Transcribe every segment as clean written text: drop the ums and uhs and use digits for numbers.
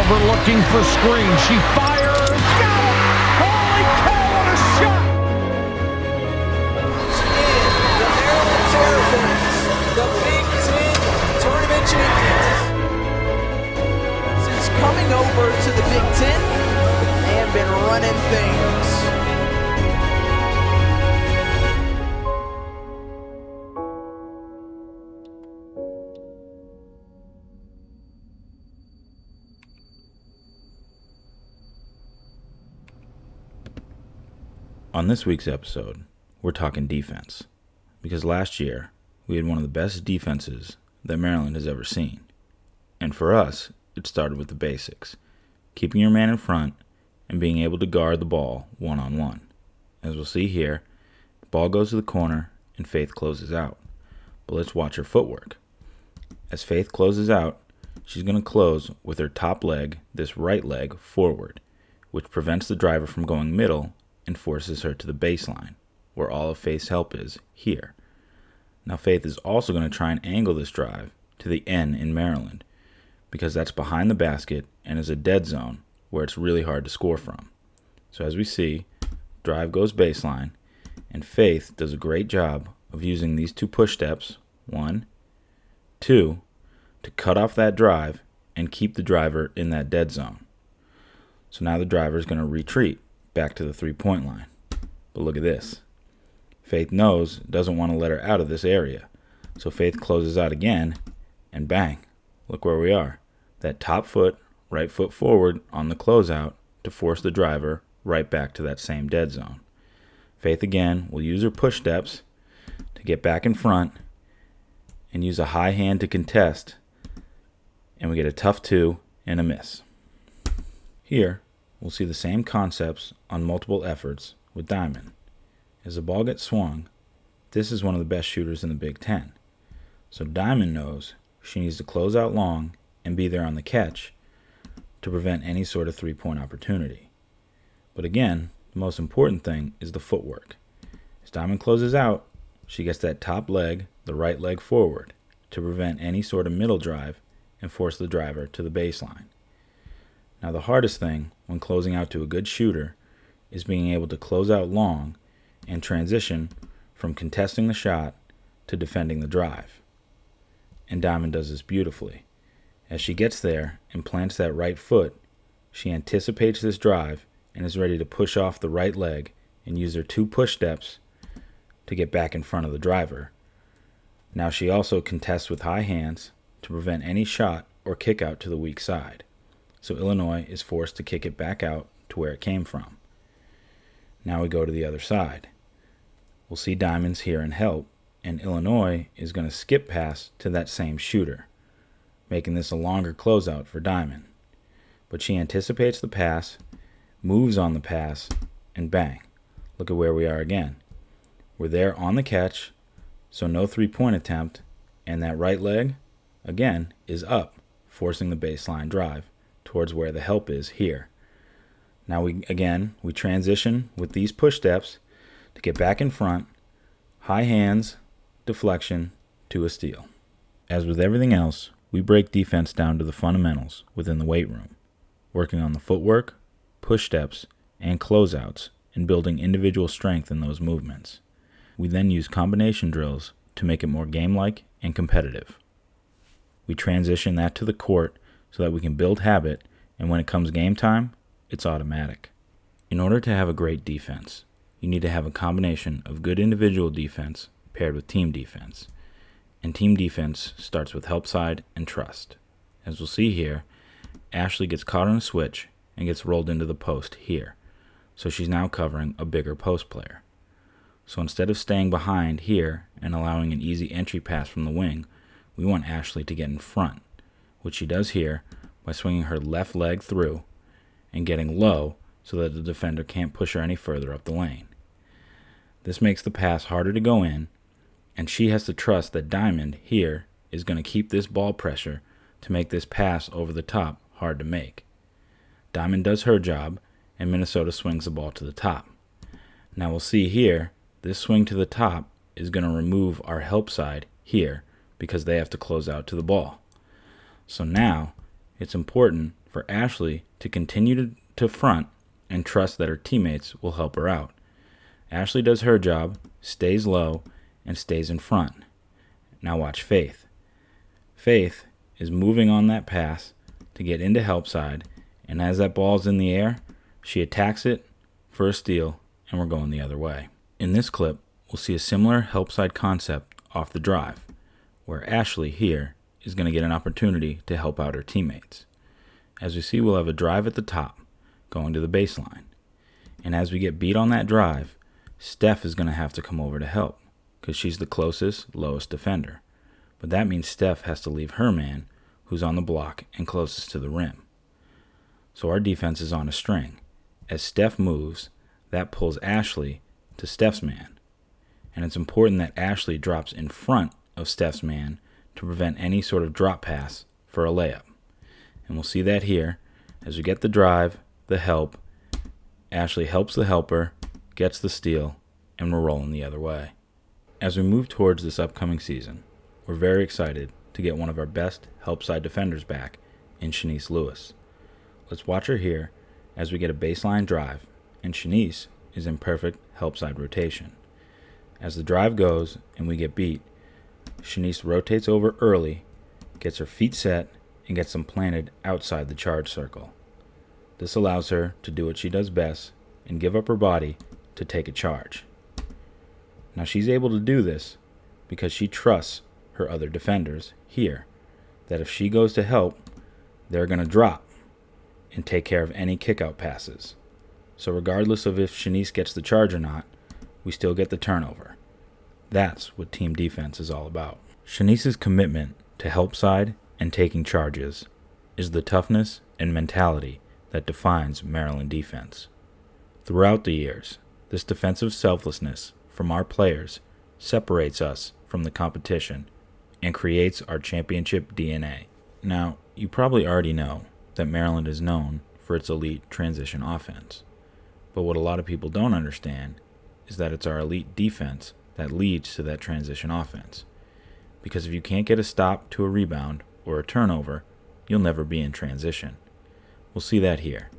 Cover looking for screen. She fires. Got it! Holy cow, what a shot! In the Maryland Terrapins, the Big Ten tournament champions. Since coming over to the Big Ten, they have been running things. On this week's episode, we're talking defense, because last year we had one of the best defenses that Maryland has ever seen. And for us, it started with the basics, keeping your man in front and being able to guard the ball one-on-one. As we'll see here, the ball goes to the corner and Faith closes out. But let's watch her footwork. As Faith closes out, she's going to close with her top leg, this right leg, forward, which prevents the driver from going middle and forces her to the baseline, where all of Faith's help is here. Now Faith is also going to try and angle this drive to the N in Maryland, because that's behind the basket and is a dead zone where it's really hard to score from. So as we see, drive goes baseline, and Faith does a great job of using these two push steps, 1, 2, to cut off that drive and keep the driver in that dead zone. So now the driver is going to retreat back to the three-point line. But look at this. Faith doesn't want to let her out of this area. So Faith closes out again, and bang, look where we are. That top foot, right foot forward on the closeout to force the driver right back to that same dead zone. Faith again will use her push steps to get back in front and use a high hand to contest, and we get a tough 2 and a miss. Here, we'll see the same concepts on multiple efforts with Diamond. As the ball gets swung, this is one of the best shooters in the Big Ten. So Diamond knows she needs to close out long and be there on the catch to prevent any sort of three-point opportunity. But again, the most important thing is the footwork. As Diamond closes out, she gets that top leg, the right leg forward, to prevent any sort of middle drive and force the driver to the baseline. Now the hardest thing when closing out to a good shooter is being able to close out long and transition from contesting the shot to defending the drive. And Diamond does this beautifully. As she gets there and plants that right foot, she anticipates this drive and is ready to push off the right leg and use her 2 push steps to get back in front of the driver. Now she also contests with high hands to prevent any shot or kick out to the weak side. So Illinois is forced to kick it back out to where it came from. Now we go to the other side. We'll see Diamond's here and help, and Illinois is going to skip pass to that same shooter, making this a longer closeout for Diamond. But she anticipates the pass, moves on the pass, and bang. Look at where we are again. We're there on the catch, so no three-point attempt, and that right leg, again, is up, forcing the baseline drive towards where the help is here. Now we transition with these push steps to get back in front, high hands, deflection, to a steal. As with everything else, we break defense down to the fundamentals within the weight room, working on the footwork, push steps, and closeouts, and building individual strength in those movements. We then use combination drills to make it more game-like and competitive. We transition that to the court so that we can build habit, and when it comes game time, it's automatic. In order to have a great defense, you need to have a combination of good individual defense paired with team defense. And team defense starts with help side and trust. As we'll see here, Ashley gets caught on a switch and gets rolled into the post here. So she's now covering a bigger post player. So instead of staying behind here and allowing an easy entry pass from the wing, we want Ashley to get in front, which she does here by swinging her left leg through and getting low so that the defender can't push her any further up the lane. This makes the pass harder to go in, and she has to trust that Diamond here is going to keep this ball pressure to make this pass over the top hard to make. Diamond does her job, and Minnesota swings the ball to the top. Now we'll see here, this swing to the top is going to remove our help side here because they have to close out to the ball. So now it's important for Ashley to continue to front and trust that her teammates will help her out. Ashley does her job, stays low, and stays in front. Now watch Faith. Faith is moving on that pass to get into help side, and as that ball's in the air, she attacks it for a steal, and we're going the other way. In this clip, we'll see a similar help side concept off the drive, where Ashley here is going to get an opportunity to help out her teammates. As we see, we'll have a drive at the top, going to the baseline. And as we get beat on that drive, Steph is going to have to come over to help, because she's the closest, lowest defender. But that means Steph has to leave her man, who's on the block and closest to the rim. So our defense is on a string. As Steph moves, that pulls Ashley to Steph's man. And it's important that Ashley drops in front of Steph's man to prevent any sort of drop pass for a layup. And we'll see that here. As we get the drive, the help, Ashley helps the helper, gets the steal, and we're rolling the other way. As we move towards this upcoming season, we're very excited to get one of our best help side defenders back in Shanice Lewis. Let's watch her here as we get a baseline drive, and Shanice is in perfect help side rotation. As the drive goes and we get beat, Shanice rotates over early, gets her feet set, and gets them planted outside the charge circle. This allows her to do what she does best and give up her body to take a charge. Now she's able to do this because she trusts her other defenders here, that if she goes to help, they're going to drop and take care of any kick-out passes. So regardless of if Shanice gets the charge or not, we still get the turnover. That's what team defense is all about. Shanice's commitment to help side and taking charges is the toughness and mentality that defines Maryland defense. Throughout the years, this defensive selflessness from our players separates us from the competition and creates our championship DNA. Now, you probably already know that Maryland is known for its elite transition offense. But what a lot of people don't understand is that it's our elite defense that leads to that transition offense. Because if you can't get a stop to a rebound or a turnover, you'll never be in transition. We'll see that here,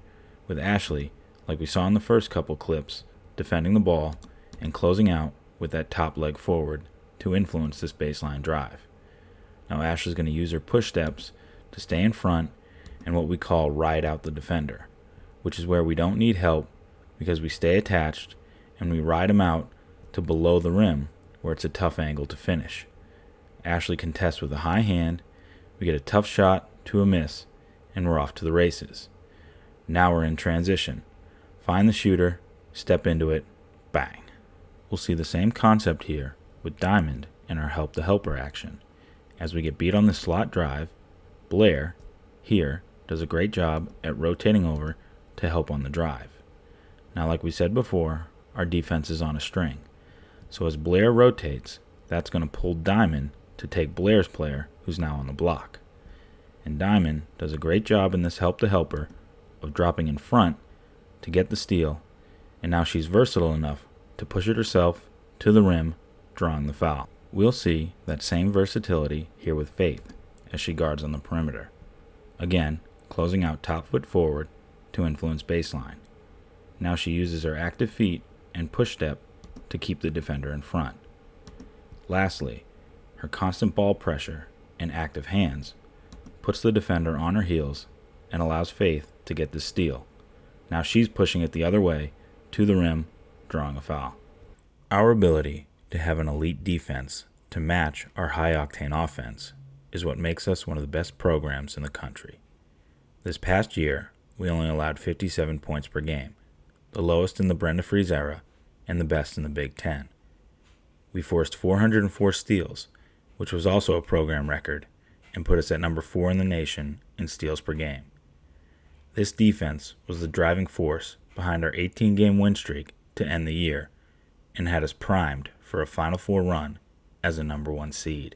with Ashley, like we saw in the first couple clips, defending the ball and closing out with that top leg forward to influence this baseline drive. Now Ashley's going to use her push steps to stay in front and what we call ride out the defender, which is where we don't need help because we stay attached and we ride them out to below the rim where it's a tough angle to finish. Ashley contests with a high hand, we get a tough shot to a miss, and we're off to the races. Now we're in transition. Find the shooter, step into it, bang. We'll see the same concept here with Diamond in our help the helper action. As we get beat on the slot drive, Blair, here, does a great job at rotating over to help on the drive. Now, like we said before, our defense is on a string. So as Blair rotates, that's going to pull Diamond to take Blair's player, who's now on the block. And Diamond does a great job in this help the helper of dropping in front to get the steal, and now she's versatile enough to push it herself to the rim, drawing the foul. We'll see that same versatility here with Faith as she guards on the perimeter. Again, closing out top foot forward to influence baseline. Now she uses her active feet and push step to keep the defender in front. Lastly, her constant ball pressure and active hands puts the defender on her heels and allows Faith to get the steal. Now she's pushing it the other way to the rim, drawing a foul. Our ability to have an elite defense to match our high-octane offense is what makes us one of the best programs in the country. This past year, we only allowed 57 points per game, the lowest in the Brenda Freeze era and the best in the Big Ten. We forced 404 steals, which was also a program record, and put us at number 4 in the nation in steals per game. This defense was the driving force behind our 18-game win streak to end the year and had us primed for a Final Four run as a number 1 seed.